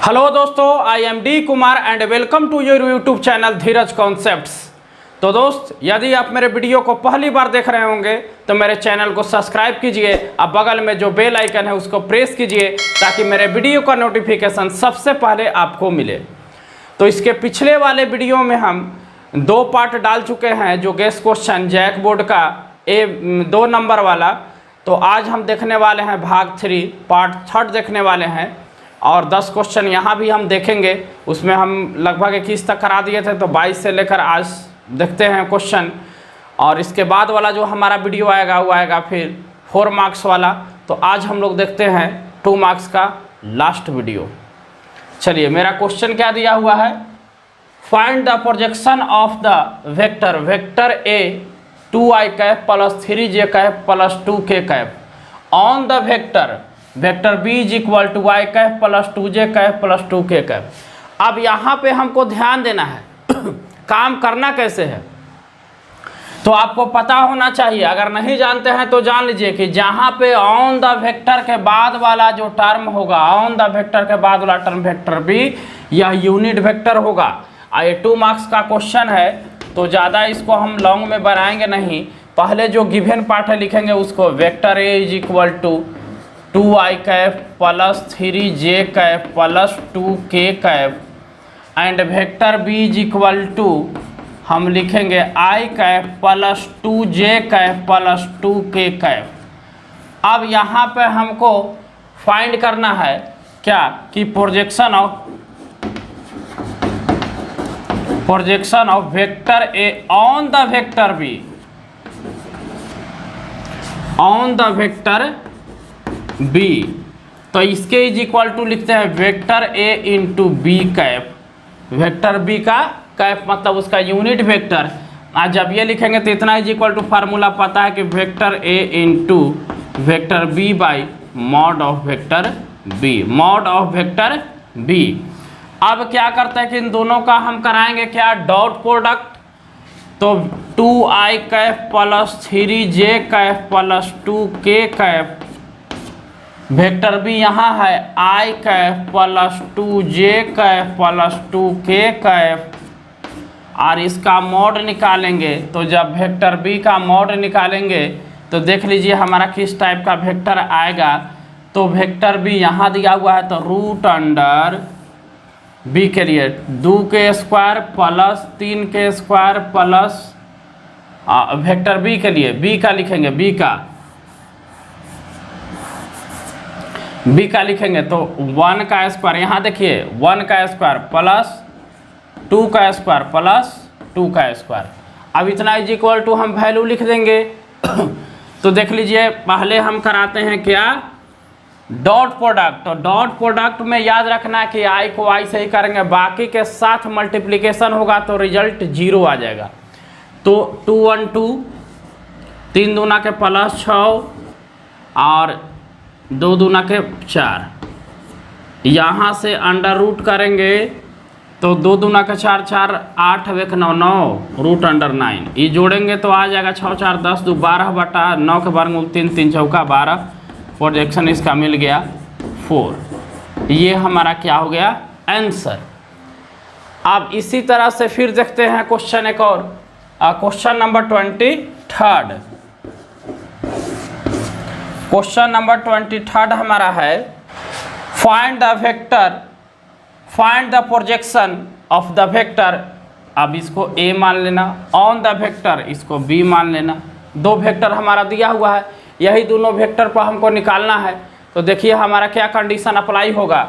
Hello दोस्तों, I am D Kumar and welcome to your YouTube channel Dheeraj concepts. तो दोस्त, यदि आप मेरे वीडियो को पहली बार देख रहे होंगे तो मेरे चैनल को सब्सक्राइब कीजिए। अब बगल में जो बेल आइकन है उसको प्रेस कीजिए ताकि मेरे वीडियो का नोटिफिकेशन सबसे पहले आपको मिले। तो इसके पिछले वाले वीडियो में हम 2 पार्ट डाल चुके हैं, जो गेस क्वेश्चन जैक बोर्ड का 2 नंबर वाला। तो आज हम देखने वाले हैं भाग 3 पार्ट 3 देखने वाले हैं और 10 क्वेश्चन यहाँ भी हम देखेंगे। उसमें हम लगभग 21 तक करा दिए थे, तो 22 से लेकर आज देखते हैं क्वेश्चन। और इसके बाद वाला जो हमारा वीडियो आएगा वो आएगा फिर 4 मार्क्स वाला। तो आज हम लोग देखते हैं 2 मार्क्स का लास्ट वीडियो। चलिए, मेरा क्वेश्चन क्या दिया हुआ है, find the projection of the vector vector A 2i cap plus 3j cap plus 2k cap on the vector vector b is equal to y cap plus 2j cap plus 2k cap. अब यहाँ पे हमको ध्यान देना है काम करना कैसे है, तो आपको पता होना चाहिए। अगर नहीं जानते हैं तो जान लीजिए कि जहाँ पे ऑन द वेक्टर के बाद वाला जो टर्म होगा, ऑन द वेक्टर के बाद वाला टर्म वेक्टर b, यह यूनिट वेक्टर होगा। ये 2 मार्क्स का क्वेश्चन है, तो ज़्यादा इसको हम लॉन्ग में बनाएंगे नहीं। पहले जो गिवन पार्ट है लिखेंगे उसको, vector A is equal to 2i cap plus 3j cap plus 2k cap and vector b is equal to हम लिखेंगे i cap plus 2j cap plus 2k cap. अब यहाँ पे हमको फाइंड करना है क्या कि projection of vector A on the vector b on the vector b। तो इसके इज इक्वल टू लिखते हैं vector a into B cap. Vector b का कैप मतलब उसका यूनिट वेक्टर। आज जब ये लिखेंगे तो इतना इज इक्वल टू फार्मूला पता है कि vector a into vector b by mod of vector b, mod of vector b। अब क्या करते हैं कि इन दोनों का हम कराएंगे क्या, डॉट प्रोडक्ट। तो 2i cap plus 3j cap plus 2k cap, vector b यहाँ है i cap plus 2j cap plus 2k cap, और इसका मॉड निकालेंगे। तो जब वेक्टर b का मॉड निकालेंगे तो देख लीजिए हमारा किस टाइप का वेक्टर आएगा। तो वेक्टर b यहाँ दिया हुआ है, तो रूट अंडर b के लिए 2k square plus 3k square plus vector b के लिए b का लिखेंगे, b का लिखेंगे तो 1 का स्क्वायर, यहाँ देखिए 1 का स्क्वायर प्लस 2 का स्क्वायर प्लस 2 का स्क्वायर। अब इतना इज इक्वल टू हम वैल्यू लिख देंगे। तो देख लीजिए पहले हम कराते हैं क्या, डॉट प्रोडक्ट। तो डॉट प्रोडक्ट में याद रखना है कि i को i से ही करेंगे, बाकी के साथ मल्टीप्लिकेशन होगा तो रिजल्ट 0 आ जाएगा। तो 2 1 2 3 दूना के प्लस 6 और 2 दूना के 4, यहाँ से अंडर रूट करेंगे तो 2 दूना का 4 4 8 1 9 9 रूट अंडर 9, ये जोड़ेंगे तो आ जाएगा 6 4 10 2 12 बटा 9 के वर्गमूल 3 3 चौका 12। प्रोजेक्शन इसका मिल गया 4। ये हमारा क्या हो गया, आंसर। अब इसी तरह से फिर देखते हैं क्वेश्चन एक और, क्वेश्चन नंबर 23। क्वेश्चन नंबर 23 हमारा है, find the projection of the vector. अब इसको a मान लेना, ऑन द वेक्टर इसको b मान लेना। 2 वेक्टर हमारा दिया हुआ है, यही दोनों वेक्टर पर हमको निकालना है। तो देखिए हमारा क्या कंडीशन अप्लाई होगा।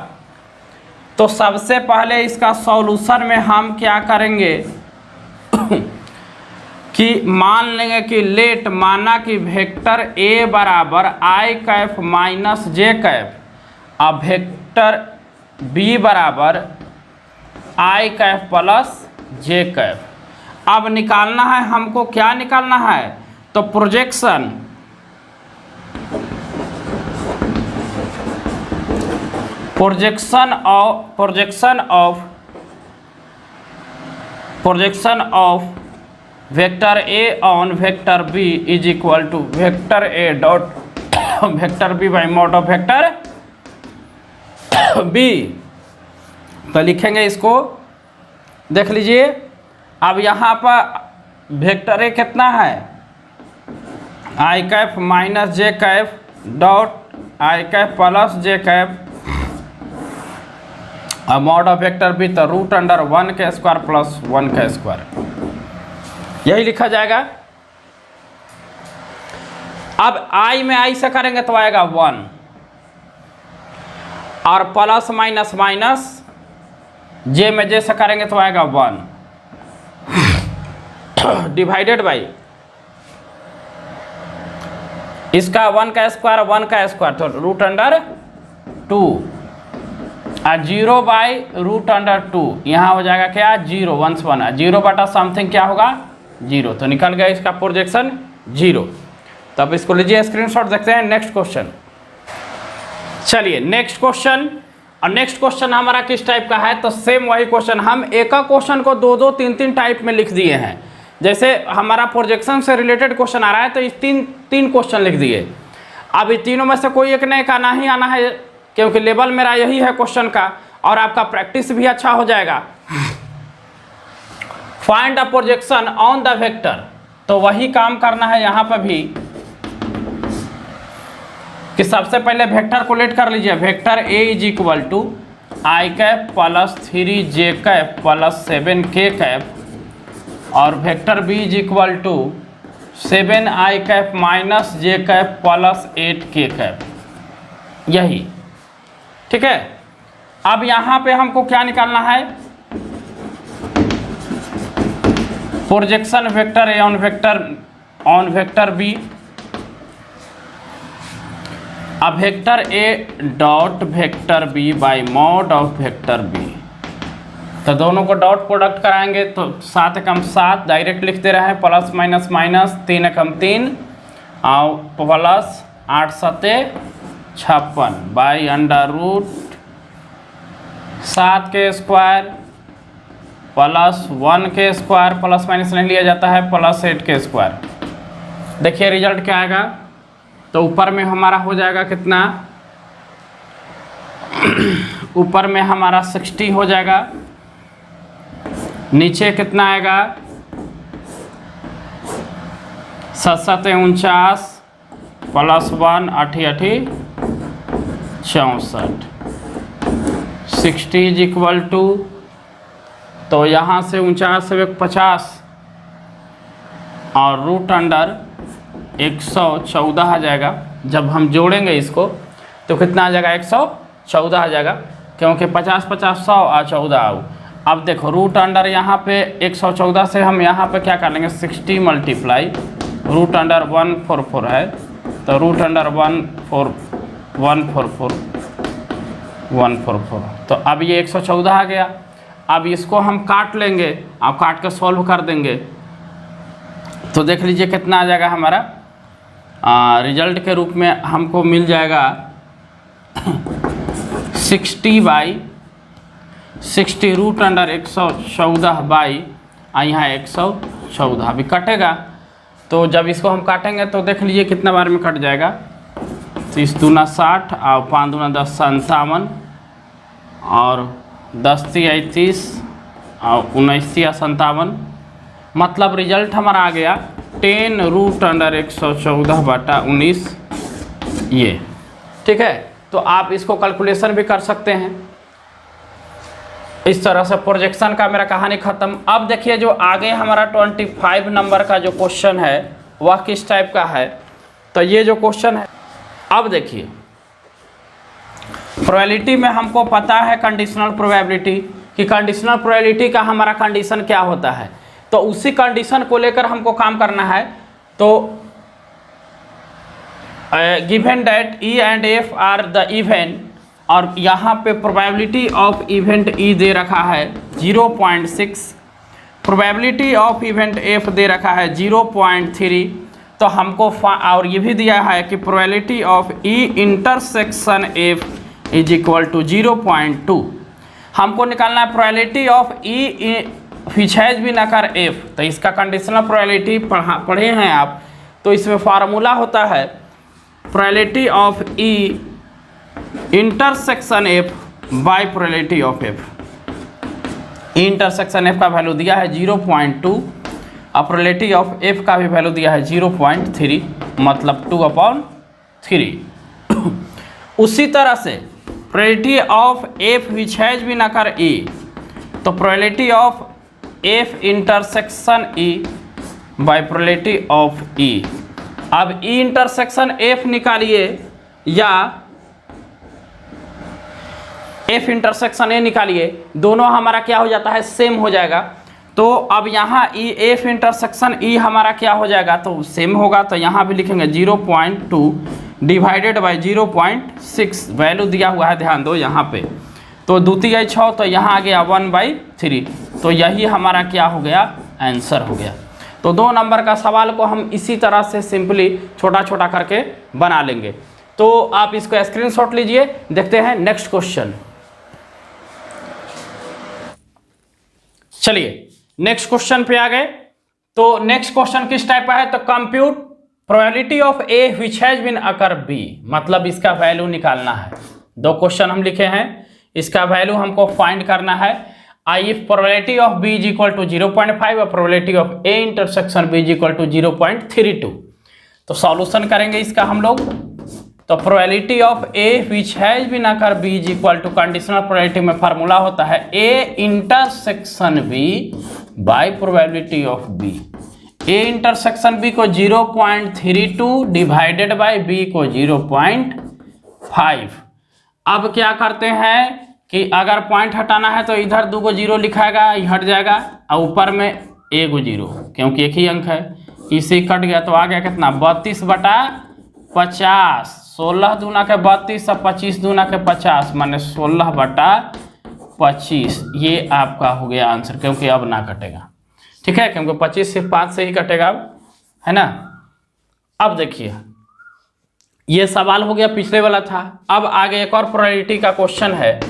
तो सबसे पहले इसका सॉल्यूशन में हम क्या करेंगे कि मान लेंगे कि लेट, माना कि वेक्टर a बराबर i cap minus j cap, अब वेक्टर b बराबर i cap plus j cap. अब निकालना है हमको, क्या निकालना है, तो projection of vector a on vector b is equal to vector a dot vector b by mod of vector b। तो लिखेंगे इसको, देख लीजिए। अब यहाँ पर वेक्टर ए कितना है, I cap minus J cap dot I cap plus J cap, अब मॉड ऑफ वेक्टर बी तो रूट अंडर 1 का स्क्वायर प्लस 1 का स्क्वायर, यही लिखा जाएगा। अब आई में आई से करेंगे तो आएगा 1, और प्लस माइनस माइनस जे में जे से करेंगे तो आएगा 1 डिवाइडेड बाई इसका 1 का स्क्वायर 1 का स्क्वायर, तो रूट अंडर 2 और 0 बाई रूट अंडर 2, यहाँ हो जाएगा क्या 0 1 1, 0 बटा समथिंग क्या होगा 0, तो निकल गया इसका प्रोजेक्शन 0। तो अब इसको लीजिए स्क्रीनशॉट, देखते हैं नेक्स्ट क्वेश्चन। चलिए नेक्स्ट क्वेश्चन, और नेक्स्ट क्वेश्चन हमारा किस टाइप का है, तो सेम वही क्वेश्चन, हम एक क्वेश्चन को 2-2 3-3 टाइप में लिख दिए हैं। जैसे हमारा प्रोजेक्शन से रिलेटेड क्वेश्चन आ रहा है तो इस तीन क्वेश्चन लिख दिए। अब इन तीनों में से कोई एक नए का आना ही आना है, क्योंकि लेवल मेरा यही है क्वेश्चन का, और आपका प्रैक्टिस भी अच्छा हो जाएगा। Find the projection on the vector, तो वही काम करना है यहाँ पर भी, कि सबसे पहले वेक्टर को लेट कर लीजिए। Vector A is equal to i cap plus 3 j cap plus 7 k cap, और vector b is equal to 7 i cap minus J cap plus 8 k cap, यही ठीक है। अब यहाँ पे हमको क्या निकालना है, projection vector A on vector B. अब vector A dot vector B by mod of vector B, तो दोनों को डॉट प्रोडक्ट कराएंगे तो 7 एकम 7 डायरेक्ट लिखते रहे, प्लस माइनस माइनस 3 एकम 3 और प्लस 8 सते 56 बाई अंडर रूट 7 के स्क्वायर प्लस 1 के स्क्वायर, प्लस माइनस नहीं लिया जाता है, प्लस 8 के स्क्वायर। देखिए रिजल्ट क्या आएगा, तो ऊपर में हमारा हो जाएगा कितना, ऊपर में हमारा 60 हो जाएगा, नीचे कितना आएगा 7 7 49 प्लस 1 8 8 64, 60 इज इक्वल टू, तो यहाँ से 49 से 50 और रूट अंडर 114 आ जाएगा। जब हम जोड़ेंगे इसको तो कितना आ जाएगा 114 आ जाएगा, क्योंकि 50 50 100 और 14 आओ। अब देखो रूट अंडर यहाँ पे 114 से हम यहाँ पे क्या कर लेंगे 60 मल्टीप्लाई रूट अंडर 144 है, तो रूट अंडर 144, तो अब ये 114 आ गया। अब इसको हम काट लेंगे, अब काट के सॉल्व कर देंगे, तो देख लीजिए कितना आ जाएगा हमारा रिजल्ट के रूप में हमको मिल जाएगा 60 बाई 60 रूट अंडर 114 बाई यहाँ 114 अभी कटेगा। तो जब इसको हम काटेंगे तो देख लीजिए कितना बार में कट जाएगा, 30 दूना 60 और 5 दूना 10 57 और 10 31 और 19 57, मतलब रिजल्ट हमारा आ गया 10 रूट अंडर 114 बटा 19 ये, ठीक है। तो आप इसको कैलकुलेशन भी कर सकते हैं। इस तरह से प्रोजेक्शन का मेरा कहानी ख़त्म। अब देखिए जो आगे हमारा 25 नंबर का जो क्वेश्चन है वह किस टाइप का है, तो ये जो क्वेश्चन है, अब देखिए प्रोबेबिलिटी में हमको पता है कंडीशनल प्रोबेबिलिटी, कि कंडीशनल प्रोबेबिलिटी का हमारा कंडीशन क्या होता है, तो उसी कंडीशन को लेकर हमको काम करना है। तो given that E and F R the event, और यहाँ पे प्रोबेबिलिटी ऑफ इवेंट ई दे रखा है 0.6, प्रोबेबिलिटी ऑफ इवेंट एफ दे रखा है 0.3, तो हमको और ये भी दिया है कि probability of E intersection F is equal to 0.2। हमको निकालना है प्रोबेबिलिटी ऑफ ई फिचेज भी न कर एफ, तो इसका कंडीशनल प्रोबेबिलिटी पढ़े हैं आप, तो इसमें फार्मूला होता है probability of E intersection F bye probability of F. E intersection F का वैल्यू दिया है 0.2 और प्रोबेबिलिटी ऑफ एफ का भी वैल्यू दिया है 0.3 मतलब 2/3। उसी तरह से probability of F which has been occur E, तो probability of F intersection E by probability of E. अब ई इंटरसेक्शन एफ निकालिए या एफ इंटरसेक्शन ए निकालिए, दोनों हमारा क्या हो जाता है, सेम हो जाएगा। तो अब यहाँ ई एफ इंटरसेक्शन ई हमारा क्या हो जाएगा, तो सेम होगा। तो यहाँ भी लिखेंगे 0.2 डिवाइडेड बाय 0.6, वैल्यू दिया हुआ है, ध्यान दो यहाँ पे। तो द्वितीय 6, तो यहाँ आ गया 1/3। तो यही हमारा क्या हो गया, आंसर हो गया। तो 2 नंबर का सवाल को हम इसी तरह से सिंपली छोटा छोटा करके बना लेंगे। तो आप इसको स्क्रीनशॉट लीजिए। देखते हैं नेक्स्ट क्वेश्चन। चलिए नेक्स्ट क्वेश्चन पे आ गए। तो नेक्स्ट क्वेश्चन किस टाइप का है, तो compute probability of A which has been occur B, मतलब इसका वैल्यू निकालना है। 2 क्वेश्चन हम लिखे हैं, इसका वैल्यू हमको फाइंड करना है। If probability of B is equal to 0.5 और probability of A intersection B is equal to 0.32। तो सॉल्यूशन करेंगे इसका हम लोग। तो probability of A which has been occur B is equal to, conditional probability में फार्मूला होता है A intersection B by probability of B. A intersection B को 0.32 डिवाइडेड बाय बी को 0.5। अब क्या करते हैं कि अगर पॉइंट हटाना है तो इधर 2 0 लिखाएगा, ये हट जाएगा, और ऊपर में 1 0, क्योंकि एक ही अंक है, इसे कट गया। तो आ गया कितना, 32/50। 16 दूना के 32 और 25 दूना के 50, माने 16/25। ये आपका हो गया आंसर, क्योंकि अब ना कटेगा, ठीक है, क्योंकि 25 से 5 से ही कटेगा अब, है ना। अब देखिए ये सवाल हो गया, पिछले वाला था। अब आगे एक और प्रोबेबिलिटी का क्वेश्चन है।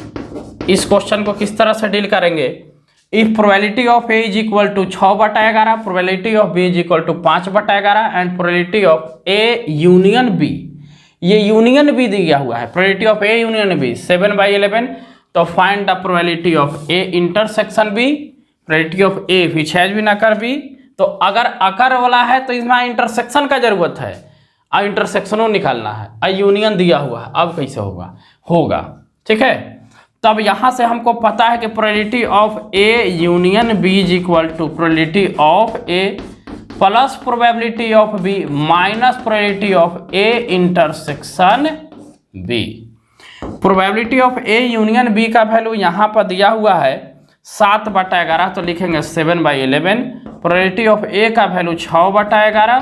इस क्वेश्चन को किस तरह से डील करेंगे, if probability of A is equal to 6/11, probability of B is equal to 5/11 and probability of A union B, ये यूनियन बी दिया हुआ है, probability of A union B 7/11। तो find the probability of A intersection B, probability of A which has been occur B. तो अगर अकर वाला है तो इसमें इंटरसेक्शन का जरूरत है, और इंटरसेक्शनों निकालना है, और यूनियन दिया हुआ है। अब कैसे होगा, ठीक है। तब यहां से हमको पता है कि probability of A union B is equal to probability of A plus probability of B minus probability of A intersection B. Probability of A union B का वैल्यू यहाँ पर दिया हुआ है 7/11, तो लिखेंगे 7/11। प्रोबेबिलिटी ऑफ ए का value 6/11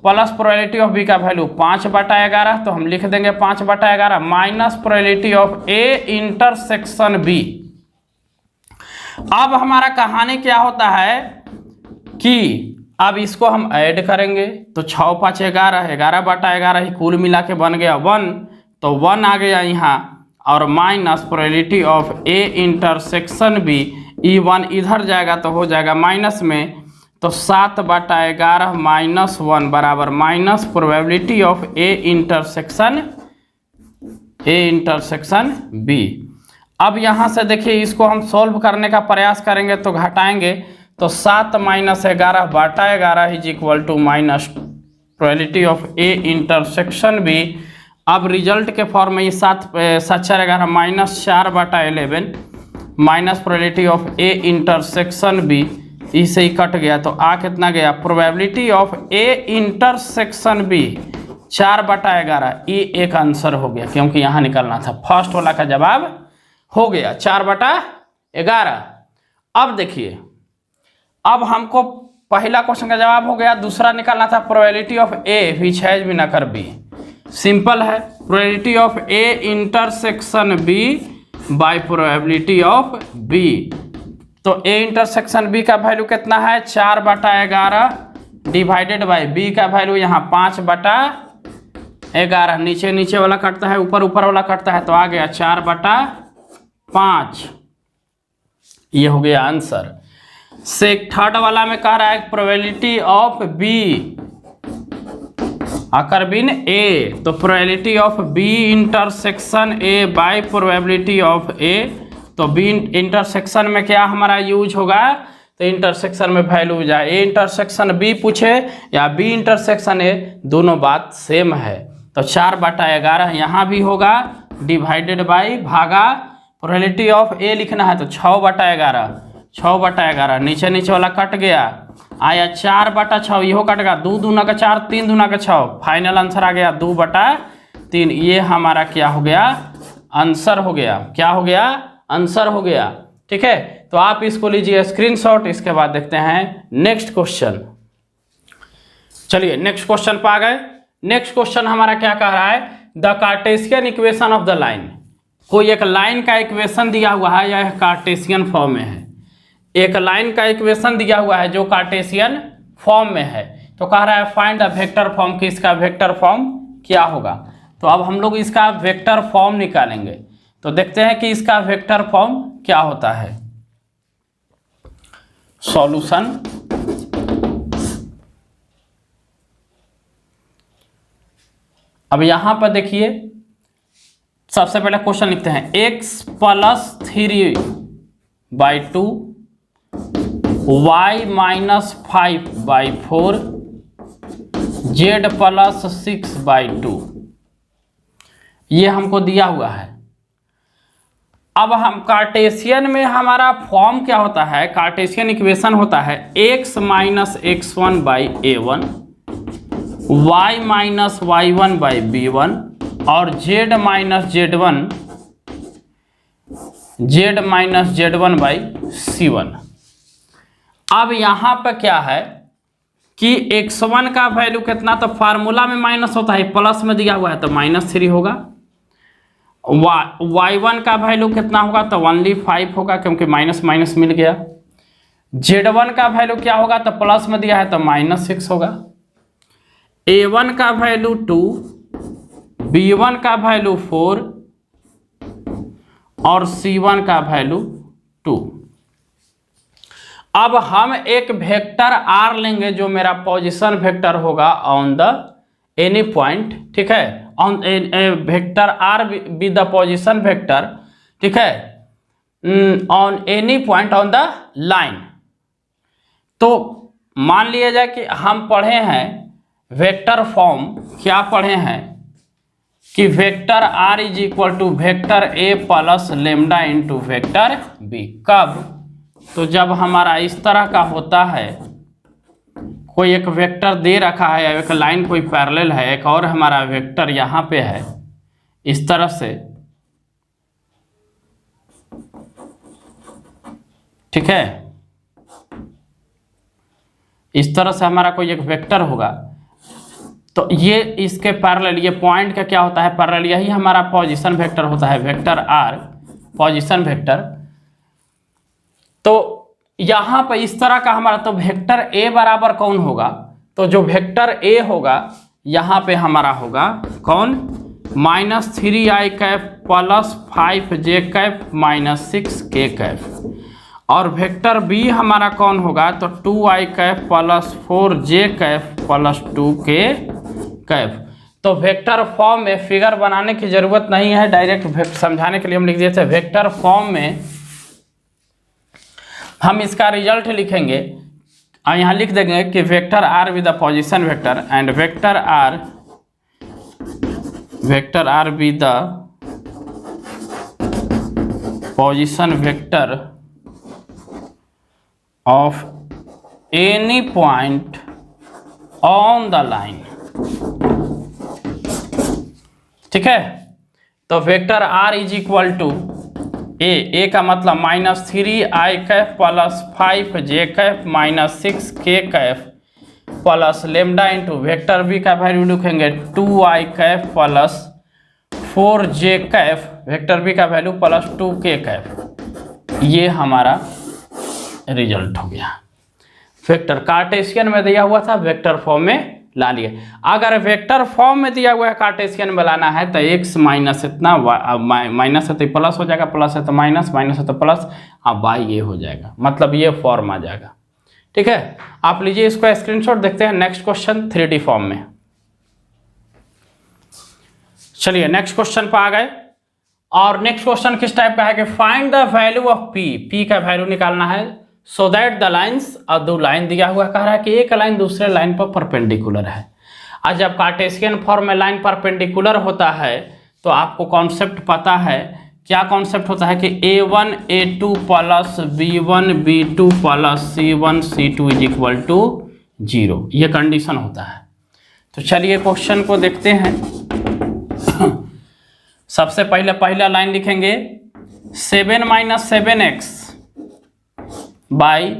plus probability of B का वैल्यू 5/11, तो हम लिख देंगे 5/11 minus probability of A intersection B. अब हमारा कहानी क्या होता है कि अब इसको हम ऐड करेंगे, तो 6 5 11, 11/11 ही कुल मिला के बन गया 1, तो 1 आ गया यहाँ, और minus probability of A intersection B, E 1 इधर जाएगा तो हो जाएगा माइनस में, तो 7/11 माइनस 1 बराबर minus probability of A intersection B. अब यहाँ से देखिए इसको हम सॉल्व करने का प्रयास करेंगे तो घटाएंगे, तो 7 - 11/11 is equal to minus probability of A intersection B. अब रिजल्ट के फॉर्म में ये 7 4 11 minus 4/11 minus probability of A intersection B, इसे ही कट गया, तो आ कितना गया, probability of A intersection B 4/11। ये एक आंसर हो गया, क्योंकि यहाँ निकलना था, फर्स्ट वाला का जवाब हो गया 4/11। अब देखिए, अब हमको पहला क्वेश्चन का जवाब हो गया, दूसरा निकालना था probability of A which has been occur B. Simple है, probability of A intersection B by probability of B. तो ए इंटरसेक्शन बी का वैल्यू कितना है, 4/11 डिवाइडेड बाय बी का वैल्यू यहाँ 5/11। नीचे नीचे वाला कटता है, ऊपर ऊपर वाला कटता है, तो आ गया 4/5। ये हो गया आंसर। से थर्ड वाला में कह रहा है probability of B occur been A, तो probability of B intersection A by probability of A तो बी इंटरसेक्शन में क्या हमारा यूज होगा, तो इंटरसेक्शन में वैल्यू जाए ए इंटरसेक्शन बी पूछे या बी इंटरसेक्शन ए, दोनों बात सेम है। तो 4/11 यहाँ भी होगा डिवाइडेड बाई भागा प्रोबेबिलिटी ऑफ ए लिखना है तो 6/11 नीचे नीचे वाला कट गया, आया 4/6 इहो कट गया, 2 दूना का 4 3 दूना का 6, फाइनल आंसर आ गया 2/3। ये हमारा क्या हो गया, आंसर हो गया, क्या हो गया, आंसर हो गया। ठीक है, तो आप इसको लीजिए स्क्रीनशॉट। इसके बाद देखते हैं नेक्स्ट क्वेश्चन। चलिए नेक्स्ट क्वेश्चन पे आ गए। नेक्स्ट क्वेश्चन हमारा क्या कह रहा है, the Cartesian equation of the line. कोई एक लाइन का इक्वेशन दिया हुआ है, यह कार्टेशियन फॉर्म में है। एक लाइन का इक्वेशन दिया हुआ है जो कार्टेशियन फॉर्म में है, तो कह रहा है फाइंड द वेक्टर फॉर्म, कि इसका वेक्टर फॉर्म क्या होगा। तो अब हम लोग इसका वेक्टर फॉर्म निकालेंगे। तो देखते हैं कि इसका वेक्टर फॉर्म क्या होता है। सॉल्यूशन, अब यहां पर देखिए सबसे पहले क्वेश्चन लिखते हैं x + 3/2 y - 5/4 z + 6/2, ये हमको दिया हुआ है। अब हम कार्टेशियन में हमारा फॉर्म क्या होता है, कार्टेशियन इक्वेशन होता है x - x1/a1 y - y1/b1 और z - z1/c1। अब यहाँ पर क्या है कि x1 का वैल्यू कितना, तो फार्मूला में माइनस होता है, प्लस में दिया हुआ है तो -3 होगा। y1 का वैल्यू कितना होगा, तो ओनली 5 होगा क्योंकि माइनस माइनस मिल गया। z1 का वैल्यू क्या होगा, तो प्लस में दिया है तो -6 होगा। a1 का वैल्यू 2, b1 का वैल्यू 4 और c1 का वैल्यू 2। अब हम एक वेक्टर r लेंगे जो मेरा पोजीशन वेक्टर होगा ऑन द एनी पॉइंट। ठीक है, on vector r be the position vector. ठीक है, on any point on the line. तो मान लिया जाए कि हम पढ़े हैं वेक्टर फॉर्म, क्या पढ़े हैं कि vector r = vector a + lambda into vector b। कब, तो जब हमारा इस तरह का होता है, कोई एक वेक्टर दे रखा है, एक लाइन कोई पैरेलल है, एक और हमारा वेक्टर यहाँ पे है इस तरह से। ठीक है, इस तरह से हमारा कोई एक वेक्टर होगा, तो ये इसके पैरेलल, ये पॉइंट का क्या होता है, पैरेलल, यही हमारा पोजीशन वेक्टर होता है, वेक्टर r पोजीशन वेक्टर। तो यहाँ पर इस तरह का हमारा, तो वेक्टर a बराबर कौन होगा, तो जो वेक्टर a होगा यहाँ पे हमारा होगा कौन, -3i + 5j - 6k। और वेक्टर b हमारा कौन होगा, तो 2i + 4j + 2k। तो वेक्टर फॉर्म में फिगर बनाने की जरूरत नहीं है, डायरेक्ट समझाने के लिए हम लिख दिए थे। वेक्टर फॉर्म में हम इसका रिजल्ट लिखेंगे और यहाँ लिख देंगे कि vector r with the position vector and vector r with the position vector of any point on the line. ठीक है, तो वेक्टर r = a का मतलब -3i + 5j - 6k plus lambda into vector b का वैल्यू लिखेंगे 2i + 4j, vector b का value + 2k। ये हमारा रिजल्ट हो गया। वेक्टर कार्टेशियन में दिया हुआ था, वेक्टर फॉर्म में ला लिए। अगर वेक्टर फॉर्म में दिया हुआ है कार्टेशियन में लाना है तो x माइनस इतना, माइनस है तो प्लस हो जाएगा, प्लस है तो माइनस, माइनस है तो प्लस, अब y ये हो जाएगा, मतलब ये फॉर्म आ जाएगा। ठीक है, आप लीजिए इसको स्क्रीनशॉट। देखते हैं नेक्स्ट क्वेश्चन 3D फॉर्म में। चलिए नेक्स्ट क्वेश्चन पर आ गए और नेक्स्ट क्वेश्चन किस टाइप का है कि find the value of P, P का वैल्यू निकालना है सो दैट द लाइन्स, और दो लाइन दिया हुआ कह रहा है कि एक लाइन दूसरे लाइन पर परपेंडिकुलर है। आज जब कार्टेशियन फॉर्म में लाइन परपेंडिकुलर होता है तो आपको कॉन्सेप्ट पता है, क्या कॉन्सेप्ट होता है कि a1 a2 plus b1 b2 plus c1 c2 is equal to 0, ये कंडीशन होता है। तो चलिए क्वेश्चन को देखते हैं। सबसे पहले पहला लाइन लिखेंगे 7 माइनस 7x बाई,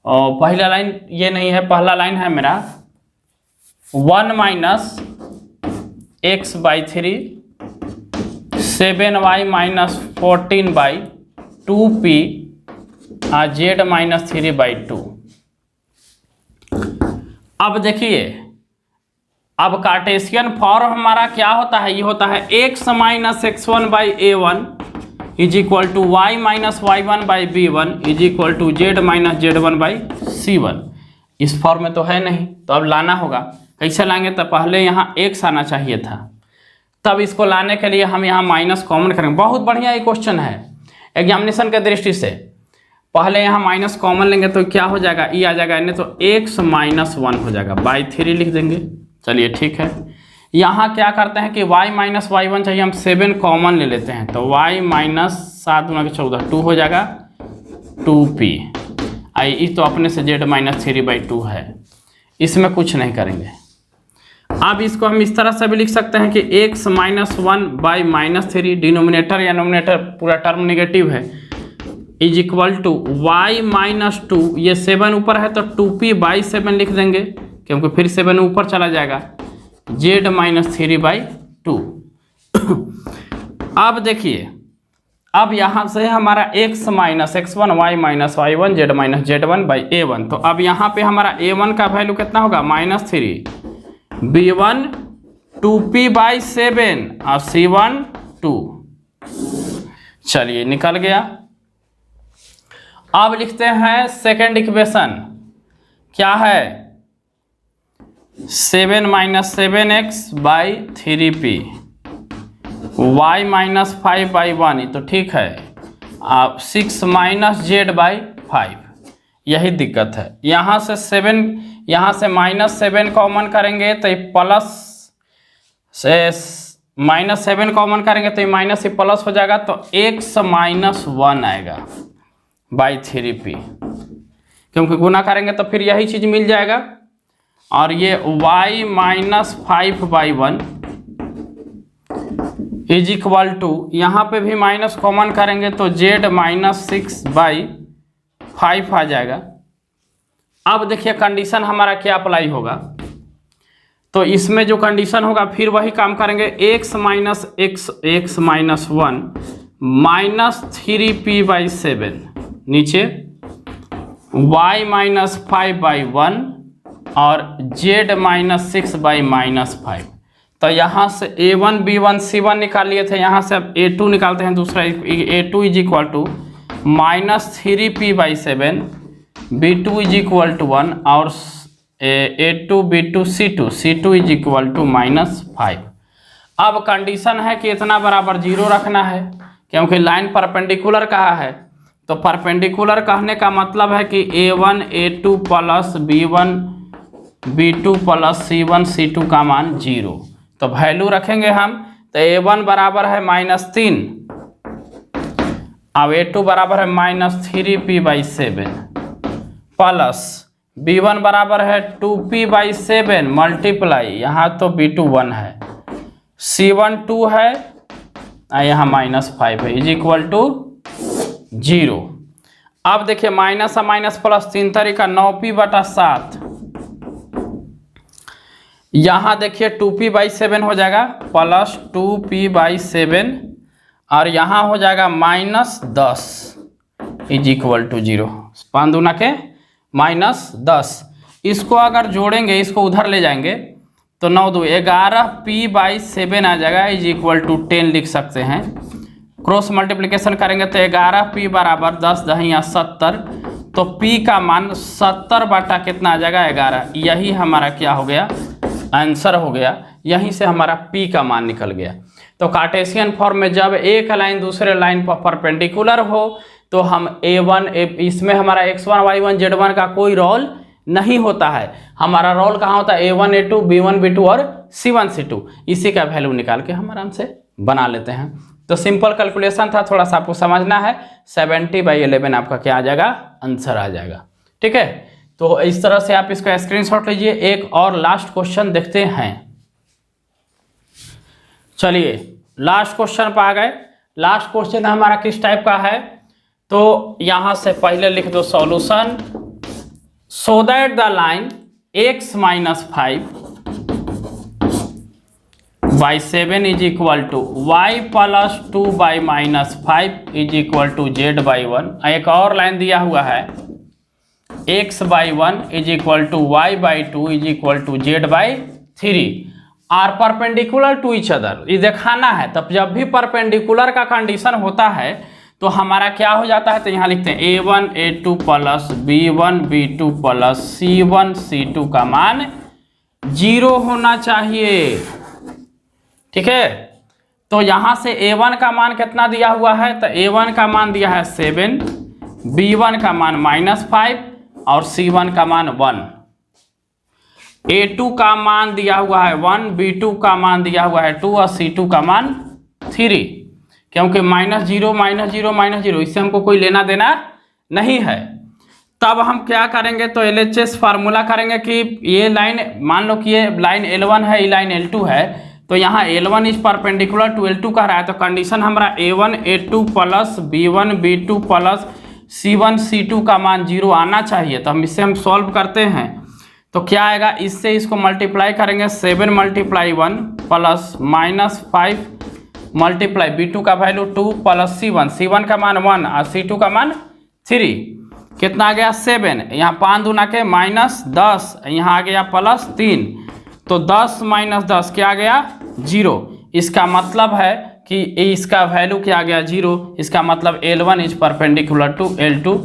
और पहला लाइन ये नहीं है, पहला लाइन है मेरा 1 minus x by 3, 7y minus 14 by 2p z minus 3 by 2। अब देखिए, अब कार्टेशियन फॉर्म हमारा क्या होता है, ये होता है x minus x1 by a1 is equal to y minus y1 by b1 is equal to z minus z1 by c1। इस फॉर्म में तो है नहीं, तो अब लाना होगा। कैसे लाएंगे, तो पहले यहाँ x आना चाहिए था, तब इसको लाने के लिए हम यहाँ माइनस कॉमन करेंगे। बहुत बढ़िया ये क्वेश्चन है एग्जामिनेशन के दृष्टि से। पहले यहाँ माइनस कॉमन लेंगे तो क्या हो जाएगा, ई आ जाएगा, नहीं तो x माइनस 1 हो जाएगा, बाई 3 लिख देंगे। चलिए ठीक है, यहाँ क्या करते हैं कि y माइनस y1 चाहिए, हम 7 कॉमन ले लेते हैं, तो y माइनस 7 गुना के 14 2 हो जाएगा 2p आई, तो अपने से z माइनस 3 बाई 2 है, इसमें कुछ नहीं करेंगे। अब इसको हम इस तरह से भी लिख सकते हैं कि x minus 1 by minus 3, denominator या नोमिनेटर पूरा टर्म नेगेटिव है, is equal to y minus 2, ये 7 ऊपर है तो 2p बाई 7 लिख देंगे, क्योंकि फिर 7 ऊपर चला जाएगा, z माइनस 3 बाई 2। अब देखिए, अब यहाँ से हमारा x minus x1 y minus y1 z minus z1 by a1, तो अब यहाँ पे हमारा a1 का वैल्यू कितना होगा, -3, b1 2p बाई 7 और c1 2। चलिए निकल गया। अब लिखते हैं सेकेंड इक्वेशन, क्या है 7 minus 7x by 3p y minus 5 by 1, तो ठीक है। अब 6 माइनस z बाई 5, यही दिक्कत है। यहाँ से 7, यहाँ से -7 कॉमन करेंगे तो ये प्लस से -7 कॉमन करेंगे तो ये माइनस से प्लस हो जाएगा, तो x माइनस 1 आएगा बाई 3p, क्योंकि गुना करेंगे तो फिर यही चीज़ मिल जाएगा। और ये y minus 5 by 1 is equal to, यहाँ पे भी माइनस कॉमन करेंगे तो z माइनस 6 बाई 5 आ जाएगा। अब देखिए कंडीशन हमारा क्या अप्लाई होगा, तो इसमें जो कंडीशन होगा फिर वही काम करेंगे, x minus 1 minus 3p by 7 नीचे, y माइनस 5 बाई 1 और z माइनस 6 बाई -5। तो यहाँ से a1 b1 c1 निकाल लिए थे, यहाँ से अब a2 निकालते हैं दूसरा, a2 is equal to -3p by 7, b2 is equal to 1 और a2 b2 c2 is equal to -5। अब कंडीशन है कि इतना बराबर 0 रखना है, क्योंकि लाइन परपेंडिकुलर कहा है, तो परपेंडिकुलर कहने का मतलब है कि a1 a2 plus b1 b2 plus c1 c2 का मान 0। तो वैल्यू रखेंगे हम, तो a1 बराबर है -3, अब a2 बराबर है -3p बाई 7 प्लस b1 बराबर है 2p बाई 7 मल्टीप्लाई, यहाँ तो b2 1 है, c1 2 है, यहाँ -5 है, इज इक्वल टू 0। अब देखिए माइनस और माइनस प्लस 3 तरीका, 9p बटा 7, यहाँ देखिए 2p बाई 7 हो जाएगा प्लस 2p बाई 7 और यहाँ हो जाएगा -10 इज इक्वल टू 0, 5 दूना के -10। इसको अगर जोड़ेंगे, इसको उधर ले जाएंगे तो 9 2 11p बाई 7 आ जाएगा, इज इक्वल टू 10 लिख सकते हैं। क्रॉस मल्टीप्लिकेशन करेंगे तो 11p बराबर 10 दहिया 70, तो p का मान 70 बटा कितना आ जाएगा 11, यही हमारा क्या हो गया आंसर हो गया। यहीं से हमारा p का मान निकल गया। तो कार्टेशियन फॉर्म में जब एक लाइन दूसरे लाइन पर परपेंडिकुलर हो तो हम A1 इसमें हमारा x1 y1 z1 का कोई रोल नहीं होता है। हमारा रोल कहाँ होता है? A1 A2 B1 B2 और C1 C2। इसी का वैल्यू निकाल के हम आराम से बना लेते हैं। तो सिंपल कैलकुलेशन था, थोड़ा सा आपको समझना है। 70/11 आपका क्या आ जाएगा? आंसर आ जाएगा। ठीक है, तो इस तरह से आप इसका स्क्रीनशॉट लीजिए। एक और लास्ट क्वेश्चन देखते हैं। चलिए लास्ट क्वेश्चन पर आ गए। लास्ट क्वेश्चन हमारा किस टाइप का है? तो यहां से पहले लिख दो solution. So that the line x - 5 by 7 is equal to y plus 2 by -5 is equal to z by 1। एक और लाइन दिया हुआ है x by 1 is equal to y by 2 is equal to z by 3 are perpendicular to each other. ये दिखाना है। तब जब भी परपेंडिकुलर का कंडीशन होता है तो हमारा क्या हो जाता है? तो यहाँ लिखते हैं A1 A2 plus B1 B2 plus C1 C2 का मान 0 होना चाहिए। ठीक है, तो यहाँ से A1 का मान कितना दिया हुआ है? तो A1 का मान दिया है 7, B1 का मान -5 और C1 का मान 1। A2 का मान दिया हुआ है 1, B2 का मान दिया हुआ है 2 और C2 का मान 3। क्योंकि -0 -0 -0 इससे हमको कोई लेना देना नहीं है। तब हम क्या करेंगे? तो LHS फार्मूला करेंगे कि ये लाइन, मान लो कि ये लाइन L1 है, ये लाइन L2 है, तो यहाँ L1 is perpendicular to L2 कह रहा है। तो कंडीशन हमारा A1 A2 plus B1 B2 plus C1 C2 का मान 0 आना चाहिए। तो हम इससे हम सॉल्व करते हैं तो क्या आएगा? इससे इसको मल्टीप्लाई करेंगे 7 × 1 प्लस -5 मल्टीप्लाई B2 का वैल्यू 2 प्लस C1 का मान 1 और C2 का मान 3। कितना आ गया? 7। यहाँ 5 दूना के -10, यहाँ आ गया +3। तो 10 - 10 क्या आ गया? 0। इसका मतलब है कि इसका वैल्यू क्या आ गया? 0। इसका मतलब L1 is perpendicular to L2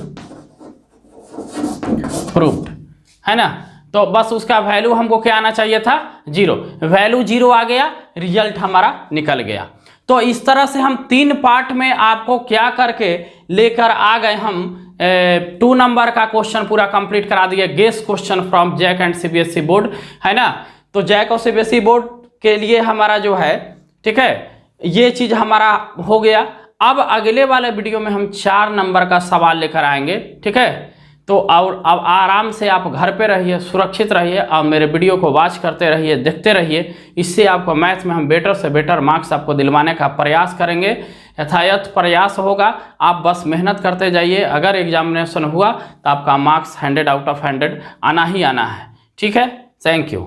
proved, है ना। तो बस उसका वैल्यू हमको क्या आना चाहिए था? 0। वैल्यू 0 आ गया, रिजल्ट हमारा निकल गया। तो इस तरह से हम 3 पार्ट में आपको क्या करके लेकर आ गए। हम 2 नंबर का क्वेश्चन पूरा कंप्लीट करा दिया। Guess question from JAC and CBSE board, है ना। तो जैक और CBSE बोर्ड के लिए हमारा जो है, ठीक है, ये चीज हमारा हो गया। अब अगले वाले वीडियो में हम 4 नंबर का सवाल लेकर आएंगे। ठीक है, तो और अब आराम से आप घर पे रहिए, सुरक्षित रहिए और मेरे वीडियो को वॉच करते रहिए, देखते रहिए। इससे आपको मैथ में हम बेटर से बेटर मार्क्स आपको दिलवाने का प्रयास करेंगे। यथायथ प्रयास होगा, आप बस मेहनत करते जाइए। अगर एग्जामिनेशन हुआ तो आपका मार्क्स 100 आउट ऑफ 100 आना ही आना है। ठीक है, थैंक यू।